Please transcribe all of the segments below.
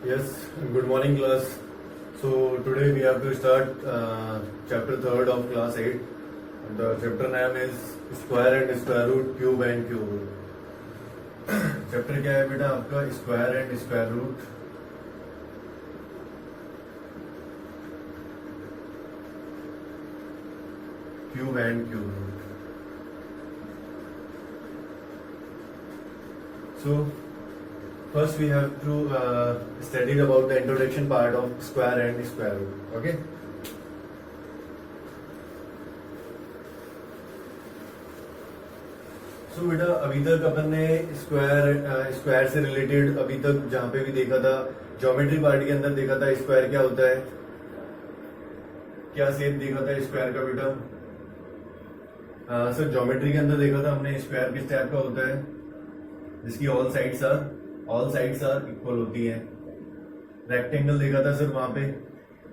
Yes, good morning class. So today we have to start chapter 3rd of class 8. The chapter name is square and square root, cube and cube root. Chapter क्या है बेटा आपका? Square and square root, cube and cube root. So first we have to study about the introduction part of square and square root. Okay. So बेटा अभी तक अपन ने square से related अभी तक जहां पे भी देखा था, ज्योमेट्री पार्ट के अंदर देखा था स्क्वायर क्या होता है, क्या शेप देखा था स्क्वायर का बेटा. सर ज्योमेट्री के अंदर देखा था हमने स्क्वायर किस टाइप का होता है, जिसकी ऑल साइड्स आर इक्वल होती हैं. रेक्टेंगल देखा था सर वहां पे,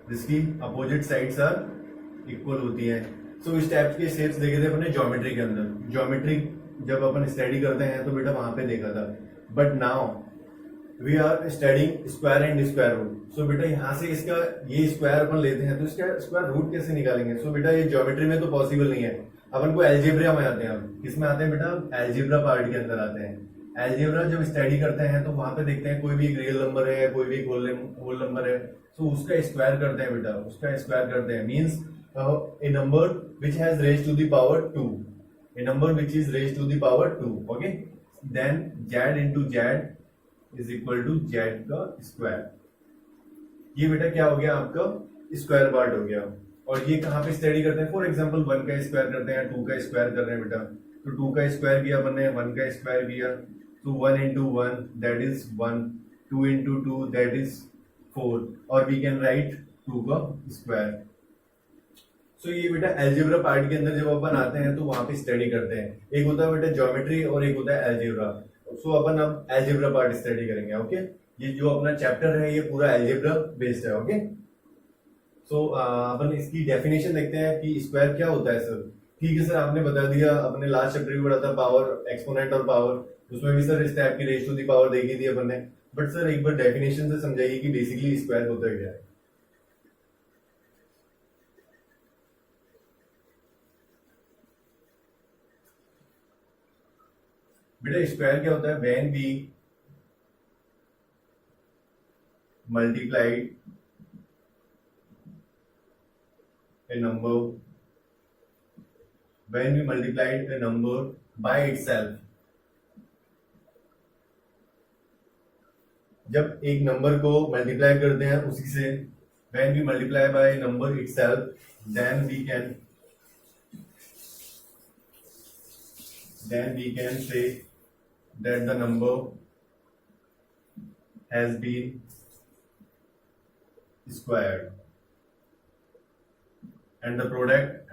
जिसकी अपोजिट साइड्स आर इक्वल होती हैं. सो इस टाइप के शेप्स देखे थे अपने ज्योमेट्री के अंदर. ज्योमेट्री जब अपन स्टडी करते हैं तो बेटा वहां पे देखा था. But now we are studying square and square root. So बेटा यहाँ से इसका ये स्क्वायर अपन लेते हैं तो इसका स्क्वायर रूट कैसे निकालेंगे. सो बेटा ये ज्योमेट्री में तो पॉसिबल नहीं है. अपन को एल्जेब्रा में आते हैं. हम किसमें आते हैं बेटा? एल्जेब्रा पार्ट के अंदर आते हैं. एल्जेब्रा जब स्टडी करते हैं तो वहां पे देखते हैं कोई भी एक रियल नंबर है, कोई भी एक होल नंबर है, तो उसका स्क्वायर करते हैं बेटा. उसका स्क्वायर करते हैं means a number which has raised to the power 2, a number which is raised to the power 2. Okay, then z into z is equal to z का स्क्वायर. ये बेटा क्या हो गया आपका? स्क्वायर पार्ट हो गया. और ये कहाँ पे स्टडी करते हैं? फॉर एग्जांपल 1 का स्क्वायर करते हैं, 2 का स्क्वायर कर रहे हैं बेटा. तो 2 का स्क्वायर किया अपन ने, 1 का स्क्वायर किया, तो 1 into 1 that is 1, 2 into 2 that is 4, और we can write 2 का स्क्वायर. सो ये बेटा एल्जेब्रा पार्ट के अंदर जब अपन आते हैं तो वहां पे स्टडी करते हैं. एक होता है बेटा ज्योमेट्री और एक होता है एल्जेब्रा. सो अपन अब एल्जेब्रा पार्ट स्टडी करेंगे. ओके, ये जो अपना चैप्टर है ये पूरा एल्जेब्रा बेस्ड है. ओके, सो अपन इसकी डेफिनेशन देखते हैं कि स्क्वायर क्या होता है. सर ठीक है सर, आपने बता दिया. अपने लास्ट चैप्टर भी पढ़ा था पावर, एक्सपोनेंट और पावर, उसमें भी सर इस टाइप की रेज टू दी पावर देखी थी अपन ने. बट सर एक बार डेफिनेशन से समझाइए कि बेसिकली स्क्वायर होता क्या है. बेटा स्क्वायर क्या होता है? When we multiplied a number when we multiplied a number by itself. जब एक नंबर को मल्टीप्लाई करते हैं उसी से, when we multiply by a number itself, then we can say that the number has been squared. And the product,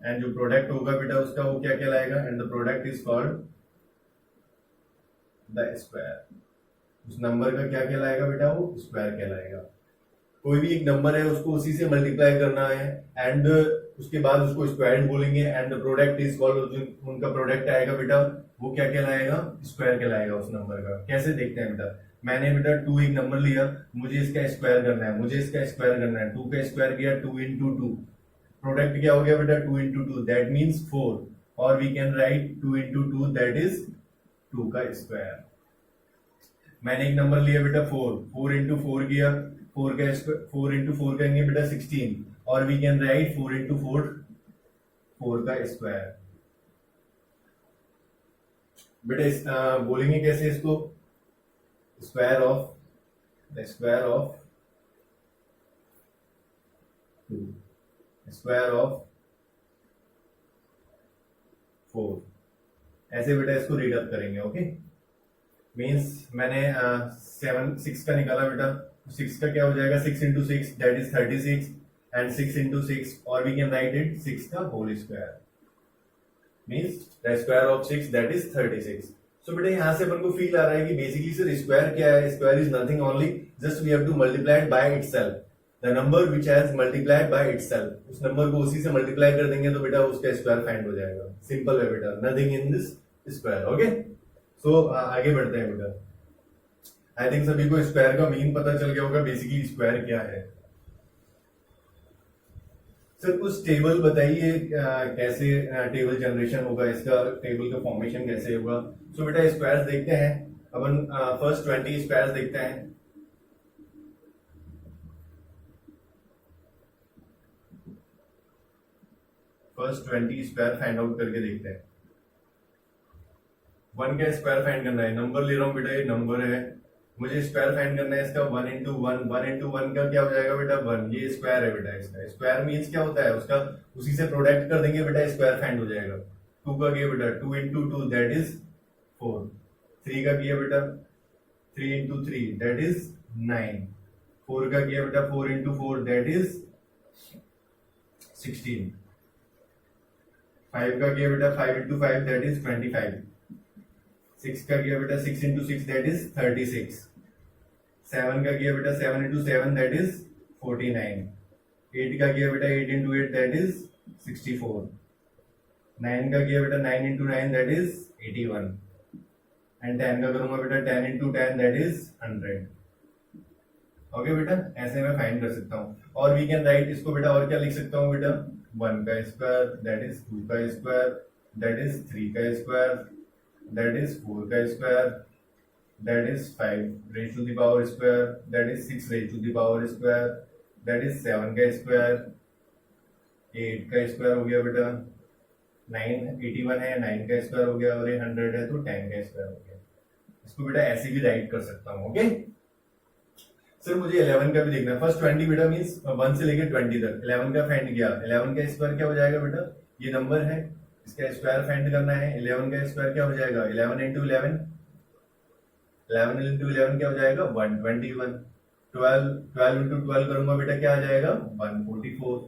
and जो product होगा बेटा उसका वो क्या कहलाएगा? And the product is called the square. उस नंबर का क्या कहलाएगा बेटा? वो स्क्वायर कहलाएगा. कोई भी एक नंबर है उसको उसी से मल्टीप्लाई करना है एंड उसके बाद उसको स्क्वायर बोलेंगे and the product is called, उनका प्रोडक्ट आएगा बेटा वो क्या कहलाएगा? स्क्वायर कहलाएगा उस नंबर का. कैसे देखते हैं बेटा? मैंने बेटा 2 एक नंबर लिया, मुझे इसका स्क्वायर करना है, 2 का स्क्वायर किया, 2 into 2, प्रोडक्ट क्या हो गया बेटा? 2 into 2 दैट मीन्स 4, और we can write 2 into 2 that is 2 का स्क्वायर. मैंने एक नंबर लिया बेटा 4 into 4 किया, 4 into 4 करेंगे बेटा 16, और वी कैन राइट 4 into 4 का स्क्वायर. बेटा बोलेंगे कैसे इसको? स्क्वायर ऑफ 2, स्क्वायर ऑफ 4, ऐसे बेटा इसको रीड अप करेंगे. ओके, मीन्स मैंने 6 का निकाला बेटा, 6 का क्या हो जाएगा? 6 into 6 that is 36, and 6 into 6, और वी कैन राइट इट 6 का whole square, means the square of 6 that is 36. So बेटा यहाँ से अपन को फील आ रहा है कि बेसिकली सर स्क्वायर क्या है? Square is nothing only just we have to multiply it by itself. The number which has multiplied by itself, उस नंबर को उसी से मल्टीप्लाई कर देंगे तो बेटा उसका स्क्वायर फाइंड हो जाएगा. सिंपल है बेटा, nothing in this square. Okay, so आगे बढ़ते हैं बेटा. आई थिंक सभी को स्क्वायर का मीन पता चल गया होगा, बेसिकली स्क्वायर क्या है। सर कुछ टेबल बताइए, कैसे टेबल जनरेशन होगा, इसका टेबल का फॉर्मेशन कैसे होगा। सो बेटा स्क्वायर्स देखते हैं अपन, फर्स्ट 20 स्क्वायर्स देखते हैं। फर्स्ट 20 स्क्वायर फाइंड आउट करके देखते हैं। 1 का स्क्वायर फाइंड करना है, नंबर ले रहा हूं बेटा, ये नंबर है, मुझे स्क्वायर फाइंड करना है इसका। 1 इंटू 1 का क्या हो जाएगा बेटा 1, ये स्क्वायर है बेटा। इसका स्क्वायर मीन्स क्या होता है, उसका उसी से प्रोडक्ट कर देंगे बेटा, स्क्वायर फाइंड हो जाएगा। 2 का किया बेटा 2 इंटू 2 दैट इज 4। 3 का किया बेटा 3 इंटू 3 दैट इज 9। 4 का किया बेटा 4 इंटू 4 दैट इज 16। 5 का किया बेटा 5 इंटू 5 दैट इज 25। 6 का किया बेटा 6 इंटू 6 दैट इज 36। 7 का किया बेटा 7 इंटू 7 दैट इज 49। 8 का किया बेटा 8 इंटू 8 दैट इज 64। 9 का किया बेटा 9 इंटू 9 दैट इज 81। एंड 10 का करूंगा बेटा 10 इंटू 10 दैट इज 100। ओके बेटा, ऐसे मैं फाइंड कर सकता हूँ। और वी कैन राइट इसको बेटा, और क्या लिख सकता हूँ बेटा, 1 का स्क्वायर दैट इज 2 का स्क्वायर दैट इज 3 का स्क्वायर दैट इज 4 का square that is 5 raise to the power square that is 6 raise to the power square that is 7 का स्क्वायर। 8 का स्क्वायर हो गया बेटा 9, 81 है, 9 का स्क्वायर हो गया, और ये 100 है तो 10 का स्क्वायर हो गया। इसको बेटा ऐसे भी राइट कर सकता हूँ। ओके सर, मुझे 11 का भी देखना है। फर्स्ट 20 बेटा मीन्स 1 से लेकर 20 तक 11 का फाइंड किया। 11 का स्क्वायर क्या हो जाएगा बेटा, ये नंबर है, इसका स्क्वायर फाइंड करना है। 11 का स्क्वायर क्या हो जाएगा 11 इंटू 11, 11 इंटू 11 क्या हो जाएगा 121। 12 इंटू 12 करूंगा बेटा क्या आ जाएगा 144।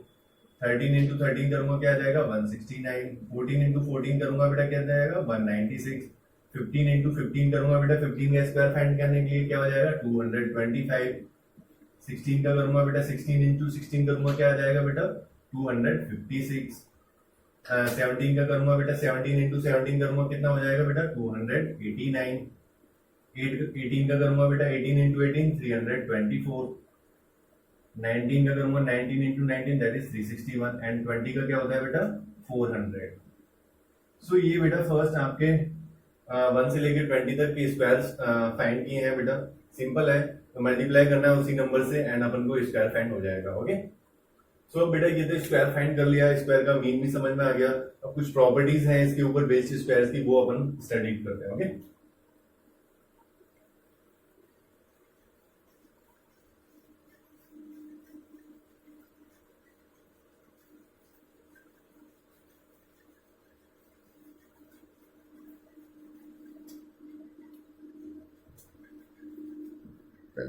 13 इंटू 13 करूंगा क्या आ जाएगा 169। 14 इंटू 14 करूंगा बेटा क्या आ जाएगा 196। 15 इंटू 15 करूंगा बेटा 15 का स्क्वायर फाइंड करने के लिए क्या हो जाएगा 225। 16 का करूंगा बेटा 16 इंटू 16 करूंगा क्या आ जाएगा बेटा 256। 17 का करूंगा बेटा 17 इंटू 17 करूंगा कितना हो जाएगा बेटा 289। 18 का करूंगा बेटा 18 इंटू 18 324। 19 का करूंगा 19 इंटू 19 दैट इज 361। एंड 20 का क्या होता है बेटा 400। सो ये बेटा फर्स्ट आपके 1 से लेकर 20 तक के स्क्वायर्स फाइंड किए हैं बेटा। सिंपल है, तो मल्टीप्लाई करना है उसी नंबर से एंड अपन को स्क्वायर फाइंड हो जाएगा। ओके सो बेटा ये तो स्क्वायर फाइंड कर लिया, स्क्वायर का मीन भी समझ में आ गया। अब कुछ प्रॉपर्टीज हैं इसके ऊपर बेस्ड स्क्वायर्स की, वो अपन स्टडी करते हैं। ओके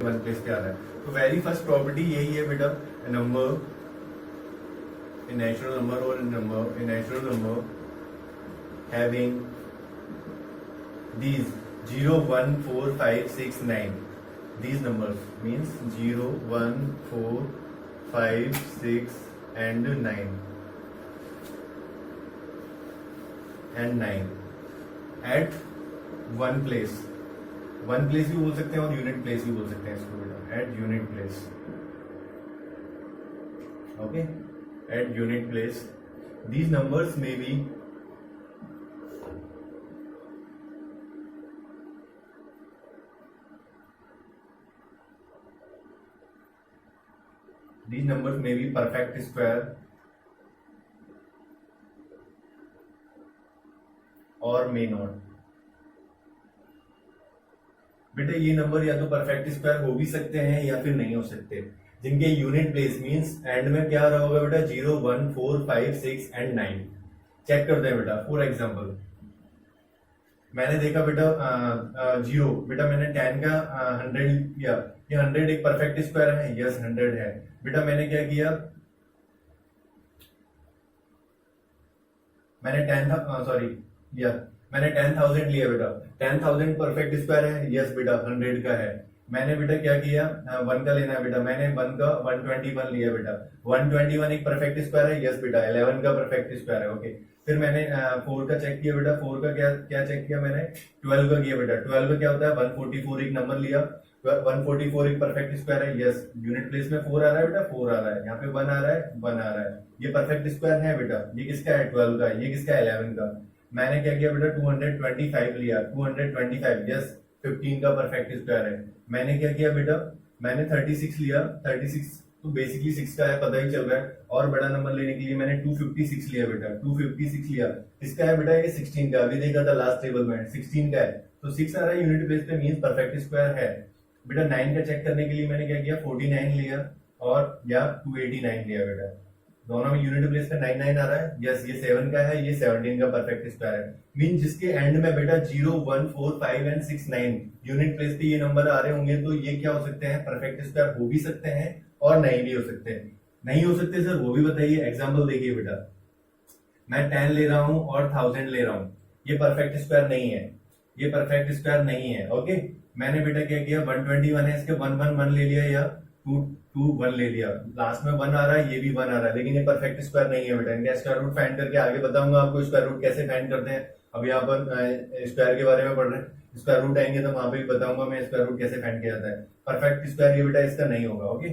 वन प्लेस पे आ रहा है। तो वेरी फर्स्ट प्रॉपर्टी यही है बेटा, number a natural number or a natural number having these 0, 1, 4, 5, 6, 9. These numbers means 0, 1, 4, 5, 6 and 9 at one place. One place भी बोल सकते हैं और यूनिट प्लेस भी बोल सकते हैं इसको बेटा, at unit place. Okay at unit place these numbers may be perfect square or may not। बेटा ये नंबर या तो परफेक्ट स्क्वायर हो भी सकते हैं या फिर नहीं हो सकते, जिनके यूनिट प्लेस मींस एंड में क्या रहा होगा बेटा 0, 1, 4, 5, 6 एंड 9। चेक करते हैं बेटा। फॉर एग्जांपल मैंने देखा बेटा 0, बेटा मैंने 10 का 100 किया, ये 100 एक परफेक्ट स्क्वायर है, यस 100 है। बेटा मैंने क्या किया, मैंने 10,000 लिया बेटा। 10,000 परफेक्ट स्क्वायर है, यस बेटा 100 का है। मैंने बेटा क्या किया, 1 का लेना है बेटा, मैंने 1 का 121 लिया बेटा। 121 एक परफेक्ट स्क्वायर है, यस बेटा। 11 का परफेक्ट स्क्वायर है, ओके। फिर मैंने 4 का चेक किया बेटा, 4 का क्या क्या चेक किया मैंने, 12 का किया बेटा। 12 का क्या होता है, 144 एक नंबर लिया, 144 एक परफेक्ट स्क्वायर है, यस। यूनिट प्लेस में 4 आ रहा है बेटा, 4 आ रहा है, यहाँ पे 1 आ रहा है, 1 आ रहा है, ये परफेक्ट स्क्वायर है बेटा। ये किसका है, 12 का, ये किसका है, 11 का। मैंने क्या किया बेटा, 225 लिया, 225, यस। 15 का परफेक्ट स्क्वायर है। मैंने क्या किया बेटा, मैंने 36 लिया, 36 तो बेसिकली 6 का है, पता ही चल रहा है। और बड़ा नंबर लेने के लिए मैंने 256 लिया बेटा, 256 लिया। किसका है बेटा, ये 16 का, अभी देखा था लास्ट टेबल में 16 का है, तो 6 आ रहा है यूनिट बेस पे, मींस परफेक्ट स्क्वायर है बेटा। 9 का चेक करने के लिए मैंने क्या किया, 49 लिया और या 289 लिया बेटा। दोनों में यूनिट प्लेस पे 99 आ रहा है, यस। ये 7 का है, ये 17 का परफेक्ट स्क्वायर है। मीन जिसके एंड में बेटा 0, 1, 4, 5 एंड 6, 9 यूनिट प्लेस पे ये नंबर आ रहे होंगे, तो ये क्या हो सकते हैं, परफेक्ट स्क्वायर हो भी सकते हैं और नहीं भी हो सकते हैं। नहीं हो सकते सर, वो भी बताइए। एग्जाम्पल देखिए बेटा, मैं 10 ले रहा हूं और 1000 ले रहा हूं, ये परफेक्ट स्क्वायर नहीं है, ये परफेक्ट स्क्वायर नहीं है, ओके। मैंने बेटा क्या किया, 121 है, इसके 1 1 1 ले लिया या 2 2 1 ले लिया, लास्ट में 1 आ रहा है, ये भी 1 आ रहा है, लेकिन ये परफेक्ट स्क्वायर नहीं है बेटा। इनका स्क्वायर रूट फाइंड करके आगे बताऊंगा आपको स्क्वायर रूट कैसे फाइंड करते हैं। अभी यहाँ पर स्क्वायर के बारे में पढ़ रहे हैं, स्क्वायर रूट आएंगे तो वहां पे भी बताऊंगा मैं स्क्वायर रूट कैसे फाइंड किया जाता है। परफेक्ट स्क्वायर ये बेटा इसका नहीं होगा, ओके।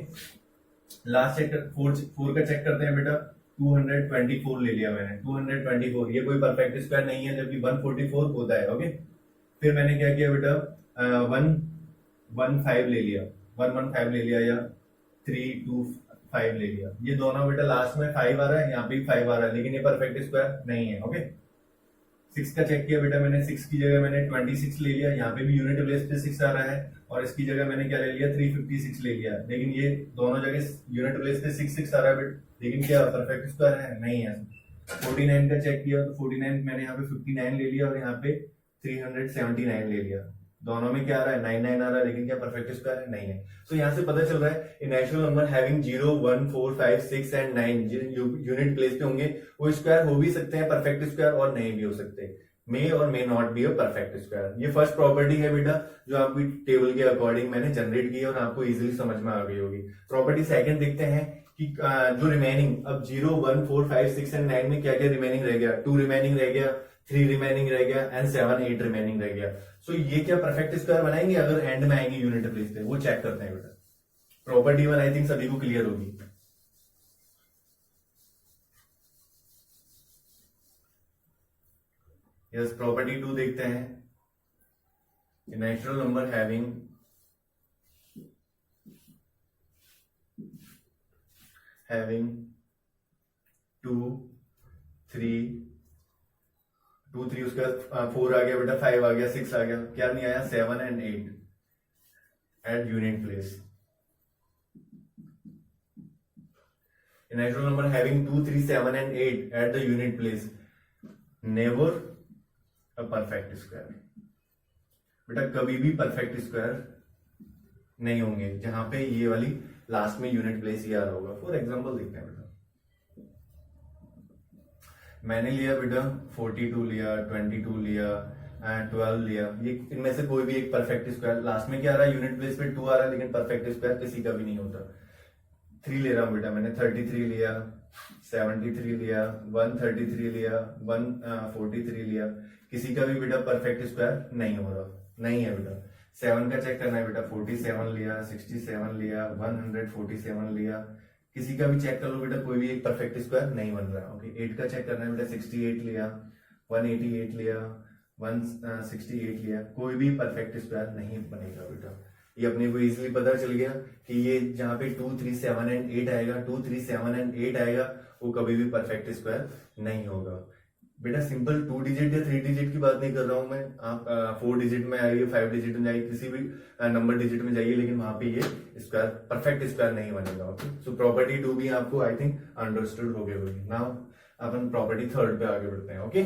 लास्ट चेक 4 का चेक करते हैं बेटा, 224 ले लिया मैंने, 224, ये कोई परफेक्ट स्क्वायर नहीं है, जबकि 144 होता है, ओके। फिर मैंने क्या किया बेटा, 115 ले लिया, 115 ले लिया या 325 ले लिया। ये दोनों बेटा लास्ट में 5 आ रहा है, यहाँ पे भी 5 आ रहा है, लेकिन ये परफेक्ट स्क्वायर नहीं है, ओके। 6 का चेक किया बेटा मैंने, 6 की जगह मैंने 26 ले लिया, यहाँ पे भी यूनिट प्लेस पे 6 आ रहा है, और इसकी जगह मैंने क्या ले लिया, 356 ले लिया, लेकिन ये दोनों जगह यूनिट प्लेस पे 6 आ रहा है बेटा, लेकिन क्या परफेक्ट स्क्वायर है, नहीं है। 49 का चेक किया तो 49 मैंने यहाँ पे 59 ले लिया और यहाँ पे 379 ले लिया। दोनों में क्या आ रहा है, 99 आ रहा है, लेकिन क्या परफेक्ट स्क्वायर है, नहीं है। तो यहाँ से पता चल रहा है a natural number having 0, 1, 4, 5, 6 and 9 unit place पे होंगे, वो स्क्वायर हो भी सकते हैं परफेक्ट स्क्वायर और नहीं भी हो सकते, मे और may not be a perfect square. ये फर्स्ट प्रॉपर्टी है बेटा, जो आपकी टेबल के अकॉर्डिंग मैंने जनरेट की और आपको इजीली समझ में आ गई होगी। प्रॉपर्टी सेकंड देखते हैं कि जो रिमेनिंग अब 0, 1, 4, 5, 6 एंड 9 में क्या क्या रिमेनिंग रह गया, 2 रिमेनिंग रह गया, 3 रिमेनिंग रह गया एंड 7, 8 रिमेनिंग रह गया। सो ये क्या परफेक्ट स्क्वायर बनाएंगे अगर एंड में आएंगे यूनिट प्लेस पे, वो चेक करते हैं बेटा। प्रॉपर्टी 1 आई थिंक सभी को क्लियर होगी। यस, प्रॉपर्टी 2 देखते हैं। नेचुरल नंबर हैविंग having 2, 3, 2, 3 उसका 4 आ गया बेटा, 5 आ गया, 6 आ गया, क्या नहीं आया, 7 and 8 at unit place. Natural number having 2, 3, 7 and 8 at the unit place, never a perfect square. बेटा कभी भी परफेक्ट स्क्वायर नहीं होंगे जहां पे ये वाली लास्ट में यूनिट प्लेस ही आ रहा होगा। फॉर एग्जांपल देखते हैं बेटा, मैंने लिया बेटा 42 लिया, 22 लिया, 12 लिया, ये इनमें से कोई भी एक परफेक्ट स्क्वायर, लास्ट में क्या आ रहा है, यूनिट प्लेस पे 2 आ रहा है, लेकिन परफेक्ट स्क्वायर किसी का भी नहीं होता। 3 ले रहा हूं बेटा मैंने, 33 लिया, 73 लिया, 133 लिया, 143 लिया, किसी का भी बेटा परफेक्ट स्क्वायर नहीं हो रहा, नहीं है बेटा। 7 का चेक करना है बेटा, 47 लिया, 67 लिया, 147 लिया, किसी का भी चेक कर लो बेटा, कोई भी एक परफेक्ट स्क्वायर नहीं बन रहा, ओके। 8 का चेक करना है बेटा, 68 लिया, 188 लिया, 168 लिया, कोई भी परफेक्ट स्क्वायर नहीं बनेगा बेटा। ये अपने को इजीली पता चल गया कि ये जहां पे 2, 3, 7 एंड 8 आएगा, 2, 3, 7 एंड 8 आएगा, वो कभी भी परफेक्ट स्क्वायर नहीं होगा बेटा। सिंपल 2 डिजिट या 3 डिजिट की बात नहीं कर रहा हूं मैं, आप 4 डिजिट में आइए, 5 डिजिट में जाइए, किसी भी नंबर डिजिट में जाइए, लेकिन वहां पे ये स्क्वायर परफेक्ट स्क्वायर नहीं बनेगा, ओके। सो प्रॉपर्टी 2 भी आपको आई थिंक अंडरस्टूड हो गई होगी। नाउ अपन प्रॉपर्टी 3 पे आगे बढ़ते हैं, ओके।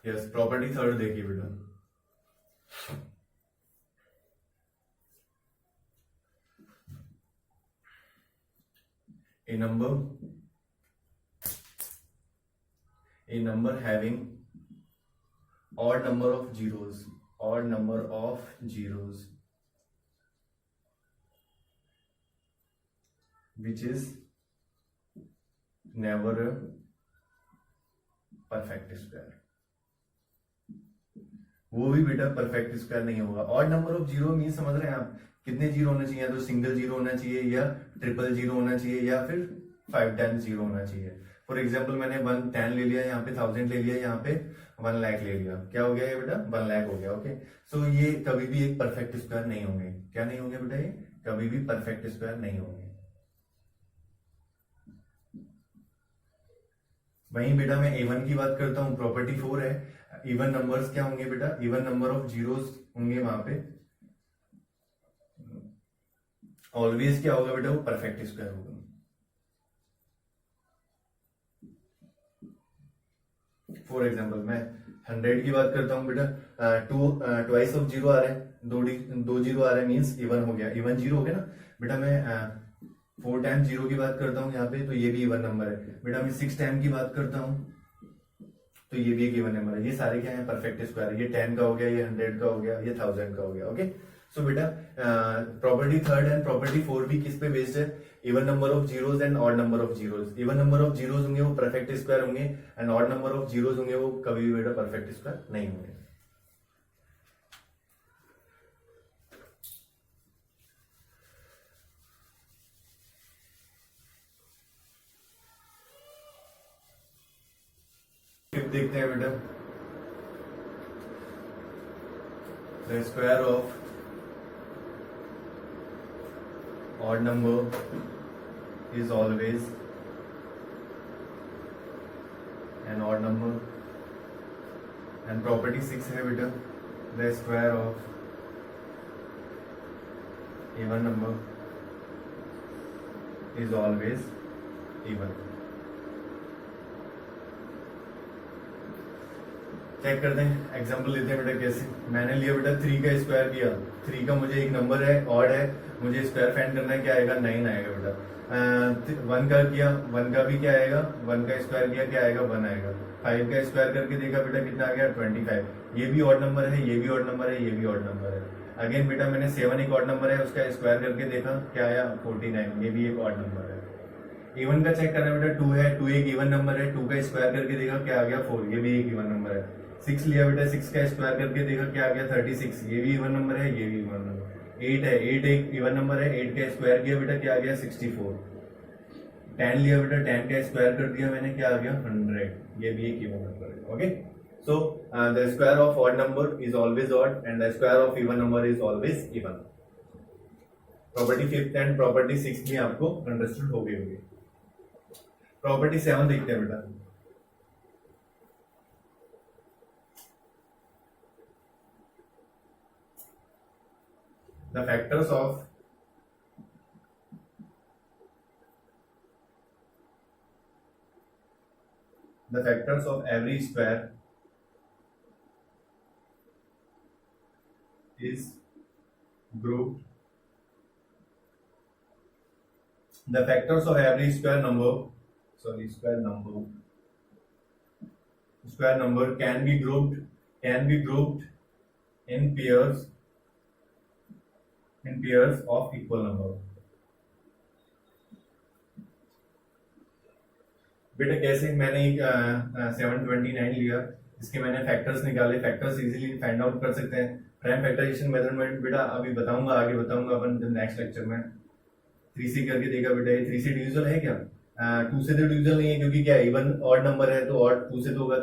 यस, प्रॉपर्टी 3 देखिए बेटा, a number A number having odd number of zeros, odd number of zeros, which is never a perfect square. वो भी बेटा परफेक्ट स्क्वायर नहीं होगा। Odd number of zero mean समझ रहे हैं आप, कितने जीरो होना चाहिए, तो सिंगल जीरो होना चाहिए या ट्रिपल जीरो होना चाहिए या फिर 5 टाइम्स जीरो होना चाहिए। फॉर एग्जाम्पल मैंने 110 ले लिया, यहाँ पे 1000 ले लिया, यहाँ पे 1 लाख ले लिया, क्या हो गया ये बेटा 1 लाख हो गया। ओके, सो ये कभी भी एक परफेक्ट स्क्वायर नहीं होंगे। क्या नहीं होंगे बेटा, ये कभी भी परफेक्ट स्क्वायर नहीं होंगे। वहीं बेटा मैं A1 की बात करता हूं, प्रॉपर्टी 4 है, इवन नंबर्स क्या होंगे बेटा, इवन नंबर ऑफ जीरोस होंगे वहां पे, ऑलवेज क्या होगा बेटा, वो परफेक्ट स्क्वायर होगा। फॉर एग्जाम्पल मैं 100 की बात करता हूँ बेटा, ट्वाइस ऑफ जीरो आ रहा है, दो जीरो आ रहा है, मीन्स इवन हो गया, इवन जीरो हो गया ना बेटा। मैं 4 टाइम जीरो की बात करता हूँ यहाँ पे, तो ये भी इवन नंबर है बेटा। मैं 6 टाइम की बात करता हूँ तो ये भी एक इवन नंबर है। ये सारे क्या है, परफेक्ट स्क्वायर है। ये 10 का हो गया, ये 100 का हो गया, ये 1000 का हो गया। ओके, सो बेटा प्रॉपर्टी 3 एंड प्रॉपर्टी 4 भी किस पे बेस्ड है, even number of zeros and odd number of zeros. Even number of zeros होंगे वो परफेक्ट स्क्वायर होंगे, and odd number of zeros होंगे वो कभी भी बेटा परफेक्ट स्क्वायर नहीं होंगे। देखते हैं बेटा, the square of odd number is always an odd number, and property 6 है बेटा, the square of even number is always even. Check करते हैं, एग्जांपल लेते हैं बेटा कैसे। मैंने लिया बेटा 3 का स्क्वायर किया, 3 का मुझे एक नंबर है, ऑड है, मुझे स्क्वायर फाइंड करना है, क्या आएगा 9 आएगा बेटा। 1 का किया, 1 का भी क्या आएगा, 1 का स्क्वायर किया क्या आएगा 1 आएगा। 5 का स्क्वायर करके देखा बेटा कितना आ गया 25। ये भी ऑड नंबर है, ये भी ऑड नंबर है, ये भी ऑड नंबर है। अगेन बेटा मैंने 7 एक ऑड नंबर है, उसका स्क्वायर करके देखा क्या आया 49, ये भी एक ऑड नंबर है। इवन का चेक करना बेटा 2 है, 2 एक इवन नंबर है, 2 का स्क्वायर करके देखा क्या आ गया 4, ये भी एक इवन नंबर है। 6 लिया बेटा, 6 का स्क्वायर करके देखा क्या आ गया 36, ये भी इवन नंबर है, ये भी इवन नंबर। 8 है, 8 एक इवन नंबर है, 8 का स्क्वायर किया बेटा क्या आ गया 64। 10 लिया बेटा, 10 का स्क्वायर कर दिया मैंने, क्या आ गया 100, ये भी एक इवन नंबर है। Okay, so the square of odd number is always odd and the square of even number is always even. Property 5 and property 6 भी आपको अंडरस्टूड हो गई होगी। प्रॉपर्टी 7 देखते हैं बेटा। The factors of every square is grouped. The factors of every square number can be grouped in pairs of equal number. बेटा कैसे, मैंने एक 729 लिया, इसके मैंने फैक्टर्स निकाले, फैक्टर्स इजीली फाइंड आउट कर सकते हैं। प्राइम फैक्टराइजेशन मेथड में बेटा अभी बताऊंगा, आगे बताऊंगा अपन जब नेक्स्ट लेक्चर में। 3 से करके देखा बेटा, ये 3 से डिविजिबल है क्या, 2 से तो डिविजिबल नहीं है क्योंकि क्या इवन ऑड नंबर है तो ऑड 2 से तो होगा।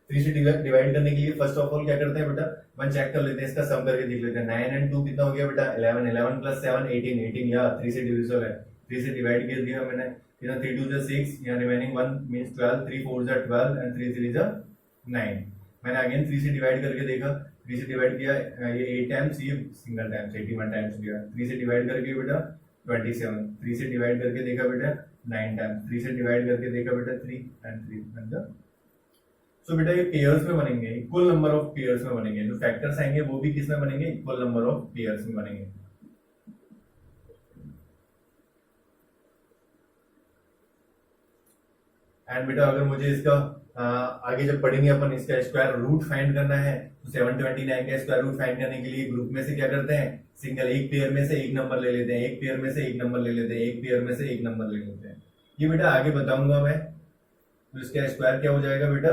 3 से डिवाइड करने के लिए फर्स्ट ऑफ ऑल क्या करते हैं बेटा, वन चेक कर लेते हैं, इसका सम करके देख लेते हैं। 9 एंड 2 कितना हो गया बेटा 11, 11 प्लस 7 18 या 3 से डिविजिबल है। 3 से डिवाइड कर दिया मैंने, 3 2 जा 6, यहाँ रिमेनिंग 1 मींस 12, 3 4 जा 12 एंड 3 3 जा 9। मैंने अगेन 3 से डिवाइड करके देखा, 3 से डिवाइड किया ये 8 टाइम्स, ये सिंगल टाइम्स 81 टाइम्स गया। 3 से डिवाइड करके बेटा 27, 3 से डिवाइड करके देखा बेटा 9 टाइम्स, 3 से डिवाइड करके देखा बेटा 3 एंड 3 सो बेटा ये पेयर्स में बनेंगे, इक्वल नंबर ऑफ पेयर्स में बनेंगे। जो फैक्टर्स आएंगे वो भी किस में बनेंगे, इक्वल नंबर ऑफ पेयर्स में बनेंगे। एंड बेटा अगर मुझे इसका आगे जब पढ़ेंगे अपन इसका स्क्वायर रूट फाइंड करना है तो 729 का स्क्वायर रूट फाइंड करने के लिए ग्रुप में से क्या करते हैं, सिंगल एक पेयर में से एक नंबर ले लेते हैं, एक पेयर में से एक नंबर ले लेते हैं, एक पेयर में से एक नंबर ले लेते हैं। ये बेटा आगे बताऊंगा मैं। तो इसका स्क्वायर क्या हो जाएगा बेटा,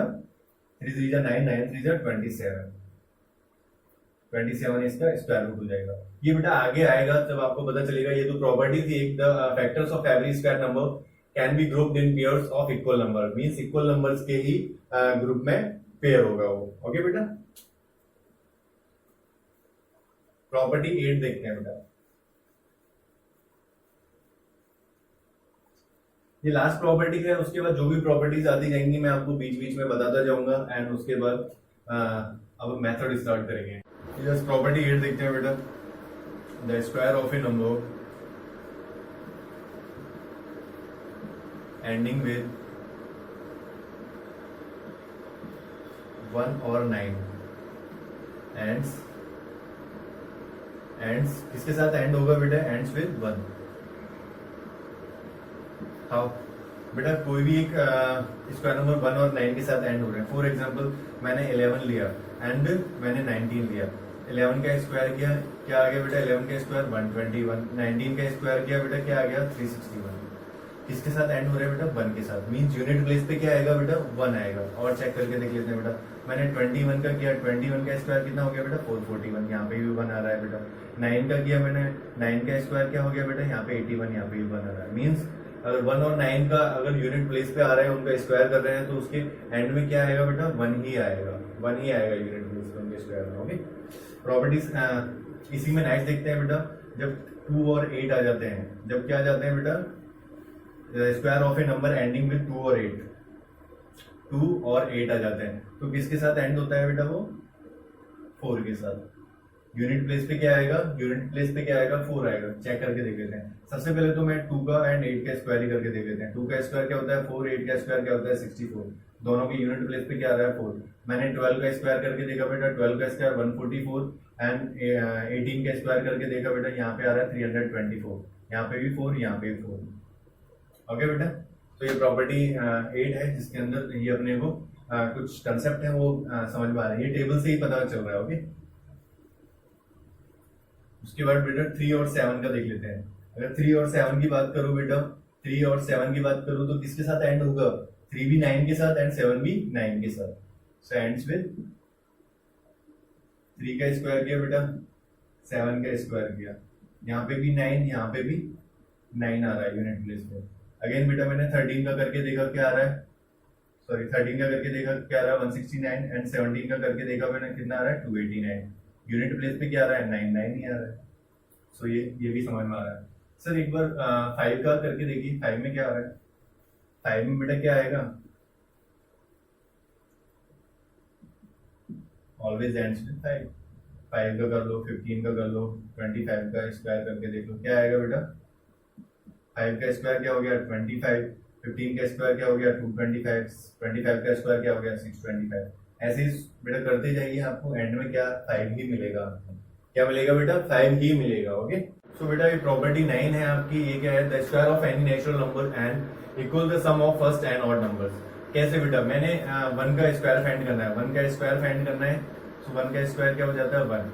3 3 जा 9, 9 3 जा 27, 27 इसका स्क्वायर रूट हो जाएगा। ये बेटा आगे आएगा तब आपको पता चलेगा। ये तो प्रॉपर्टी थी एक, the factors of every square number can be grouped in pairs of equal number, means equal numbers के ही ग्रुप में पेयर होगा वो। ओके बेटा, प्रॉपर्टी 8 देखते हैं बेटा। ये लास्ट प्रॉपर्टी है, उसके बाद जो भी प्रॉपर्टीज आती जाएंगी मैं आपको बीच बीच में बताता जाऊंगा। एंड उसके बाद अब मेथड स्टार्ट करेंगे। यस, प्रॉपर्टी 8 देखते हैं बेटा। The square of A number ending with 1 और 9 एंड्स किसके साथ एंड होगा बेटा, एंड्स विद 1। हाउ बेटा, कोई भी एक स्क्वायर नंबर 1 और 9 के साथ एंड हो रहे हैं। फॉर एग्जांपल मैंने 11 लिया एंड मैंने 19 लिया। 11 का स्क्वायर किया, क्या आ गया बेटा, 11 का स्क्वायर 121। 19 का स्क्वायर किया बेटा, क्या आ गया 361। किसके साथ एंड हो रहा है बेटा, 1 के साथ। मींस यूनिट प्लेस पे क्या आएगा बेटा, 1 आएगा। और चेक करके देख लेते हैं बेटा, मैंने 21 का किया, 21 का स्क्वायर कितना हो गया बेटा, 441। यहाँ पे भी 1 आ रहा है बेटा। 9 का किया मैंने, 9 का स्क्वायर क्या हो गया बेटा, यहाँ पे 81, यहाँ पे भी 1 आ रहा है। मीन्स अगर 1 और 9 का अगर यूनिट प्लेस पे आ रहे हैं, उनका स्क्वायर कर रहे हैं, तो उसके एंड में क्या आएगा बेटा, 1 ही आएगा, 1 ही आएगा यूनिट प्लेस पे उनके स्क्वायर में। ओके, प्रॉपर्टीज इसी में नेक्स्ट देखते हैं बेटा। जब 2 और 8 आ जाते हैं, जब क्या आ जाते हैं बेटा, square of A number ending with 2 और 8, 2 और 8 आ जाते हैं, तो किसके साथ एंड होता है बेटा, वो 4 के साथ। यूनिट प्लेस पे क्या आएगा, यूनिट प्लेस पे क्या आएगा, 4 आएगा। चेक करके देख लेते हैं। सबसे पहले तो मैं 2 का एंड 8 का स्क्वायर ही करके देख लेते हैं। 2 का स्क्वायर क्या होता है 4, 8 का स्क्वायर क्या होता है 64। दोनों के यूनिट प्लेस पे क्या आ रहा है 4। मैंने 12 का स्क्वायर करके देखा बेटा, 12 का स्क्वायर 144 एंड 18 का स्क्वायर करके देखा बेटा, यहाँ पे आ रहा है 324। यहाँ पे भी 4, यहाँ पे भी 4। ओके बेटा, तो ये प्रॉपर्टी 8 है, जिसके अंदर ये अपने को कुछ कंसेप्ट है वो समझ में आ रहा है। ये टेबल से ही पता चल रहा है। ओके, उसके बाद बेटा 3 और 7 का देख लेते हैं। अगर 3 और 7 की बात करूं बेटा, 3 और 7 की बात करूं तो किसके साथ एंड होगा, 3 भी 9 के साथ एंड 7 भी 9 के साथ। सो एंड्स विद 3 का स्क्वायर किया बेटा, 7 का स्क्वायर किया, यहाँ पे भी 9, यहाँ पे भी 9 आ रहा है यूनिट प्लेस पे। अगेन बेटा मैंने 13 का करके देखा, क्या आ रहा है, सॉरी 13 का करके देखा क्या आ रहा है 169 एंड 17 का करके देखा मैंने, कितना आ रहा है 289। यूनिट प्लेस पे क्या आ रहा है 9 9 ही आ रहा है। सो ये भी समझ में आ रहा है। सर एक बार 5 का करके देखिए, 5 में क्या आ रहा है, 5 में बेटा क्या आएगा, ऑलवेज एंड्स विद 5। 5 का कर लो, 15 का कर लो, 25 का स्क्वायर करके देख लो, क्या आएगा बेटा, 5 का स्क्वायर क्या हो गया 25, 15 का स्क्वायर क्या हो गया 225, 25 का स्क्वायर क्या हो गया 625। ऐसे ही बेटा करते जाइए, आपको एंड में क्या 5 ही मिलेगा। क्या मिलेगा बेटा, 5 ही मिलेगा। ओके, सो बेटा ये प्रॉपर्टी 9 है आपकी। ये क्या है, the square of any natural number and equal the sum of first and odd numbers. कैसे बेटा, मैंने 1 का स्क्वायर फाइंड करना है, 1 का स्क्वायर फाइंड करना है, तो 1 का स्क्वायर क्या हो जाता है 1,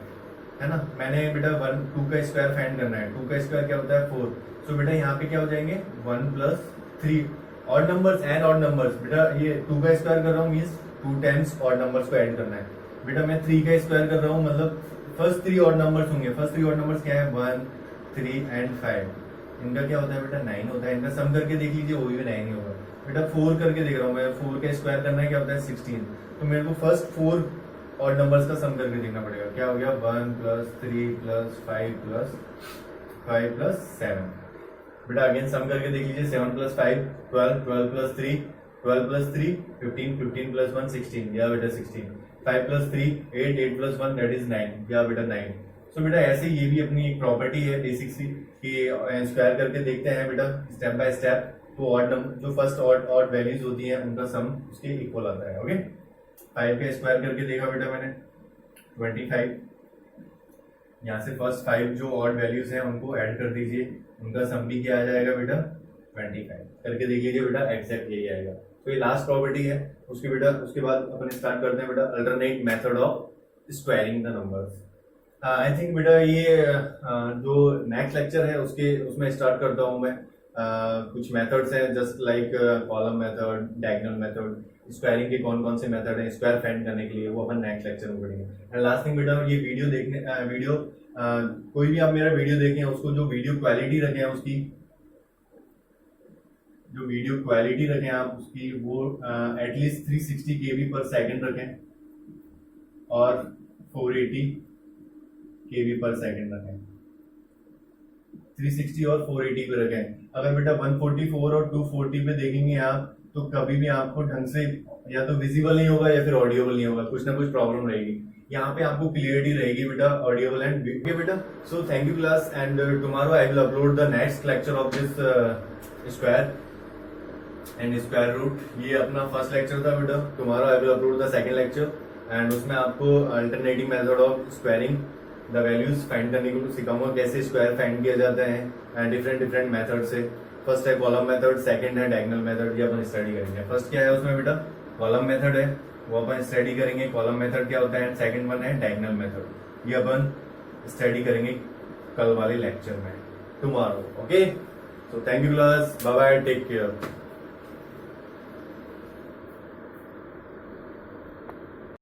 है ना। मैंने बेटा 2 का स्क्वायर फाइंड करना है, 2 का स्क्वायर क्या होता है 4। सो बेटा यहाँ पे क्या हो जाएंगे 1 + 3 odd numbers and odd numbers. बेटा ये 2 का स्क्वायर कर रहा हूँ, मीन्स 2 टाइम्स ऑड नंबर्स को ऐड करना है। बेटा मैं 3 का स्क्वायर कर रहा हूँ, मतलब फर्स्ट 3 ऑड नंबर्स होंगे। फर्स्ट 3 ऑड नंबर्स क्या है 1, 3 एंड 5। इनका क्या होता है बेटा 9 होता है। इनका सम करके देख लीजिए, वो भी 9 ही होगा। बेटा 4 करके देख रहा हूँ मैं, 4 का स्क्वायर करना है, क्या होता है 16। तो मेरे को फर्स्ट 4 ऑड नंबर्स का सम करके देखना पड़ेगा। क्या हो गया 1 + 3 + 5 + 7। बेटा अगेन सम करके देख लीजिए, 7 + 5 12, 12 + 3 12 + 3 15, 15 + 1 16, या बेटा 16। 5 + 3 8, 8 + 1 दैट इज 9, या बेटा 9। सो बेटा ऐसे ये भी अपनी एक प्रॉपर्टी है बेसिक सी, कि स्क्वायर करके देखते हैं बेटा स्टेप बाय स्टेप। तो ऑड नंबर जो फर्स्ट ऑड वैल्यूज होती हैं उनका सम उसके इक्वल आता है। ओके, 5 का स्क्वायर करके देखा बेटा मैंने 25। यहाँ से फर्स्ट 5 जो ऑड वैल्यूज हैं उनको ऐड कर दीजिए, उनका सम भी क्या आ जाएगा बेटा 25। करके देखिएगा बेटा एग्जैक्ट यही आएगा। तो ये लास्ट प्रॉपर्टी है उसकी बेटा। उसके बाद अपन स्टार्ट करते हैं बेटा alternate method of squaring the numbers. I think बेटा ये जो नेक्स्ट लेक्चर है उसमें स्टार्ट करता हूँ मैं। कुछ मेथड्स हैं just like column method, diagonal method, squaring के कौन कौन से मेथड हैं स्क्वायर फाइंड करने के लिए, वो अपन नेक्स्ट लेक्चर में पढ़ेंगे। एंड लास्ट थिंग बेटा ये वीडियो देखने कोई भी आप मेरा वीडियो देखें उसको जो वीडियो क्वालिटी रखें उसकी, जो वीडियो क्वालिटी रखें आप उसकी वो एटलीस्ट 360 kb पर सेकंड रखें और 480 kb पर सेकंड रखें। 360 और 480 पे रखें। अगर बेटा 144 और 240 पे देखेंगे आप तो कभी भी आपको ढंग से या तो विजिबल नहीं होगा या फिर ऑडियोबल नहीं होगा, कुछ ना कुछ प्रॉब्लम रहेगी। यहाँ पे आपको क्लियरिटी रहेगी बेटा ऑडियोबल एंड ओके बेटा। So thank you class and tomorrow I will upload the next lecture of this square and square root. ये अपना फर्स्ट लेक्चर था बेटा। Tomorrow I will upload the second lecture and उसमें आपको alternative method of squaring the values find करने को सिखाऊंगा, कैसे स्क्वायर फाइंड किया जाता है डिफरेंट मेथड से। फर्स्ट है कॉलम मेथड, सेकंड है डायगोनल मेथड, ये अपन स्टडी करेंगे। फर्स्ट क्या है उसमें बेटा कॉलम मेथड है, वो अपन स्टडी करेंगे कॉलम मेथड क्या होता है। सेकंड वन है डायगोनल मेथड, ये अपन स्टडी करेंगे कल वाले लेक्चर में tomorrow. Okay, so thank you class, bye bye, take care.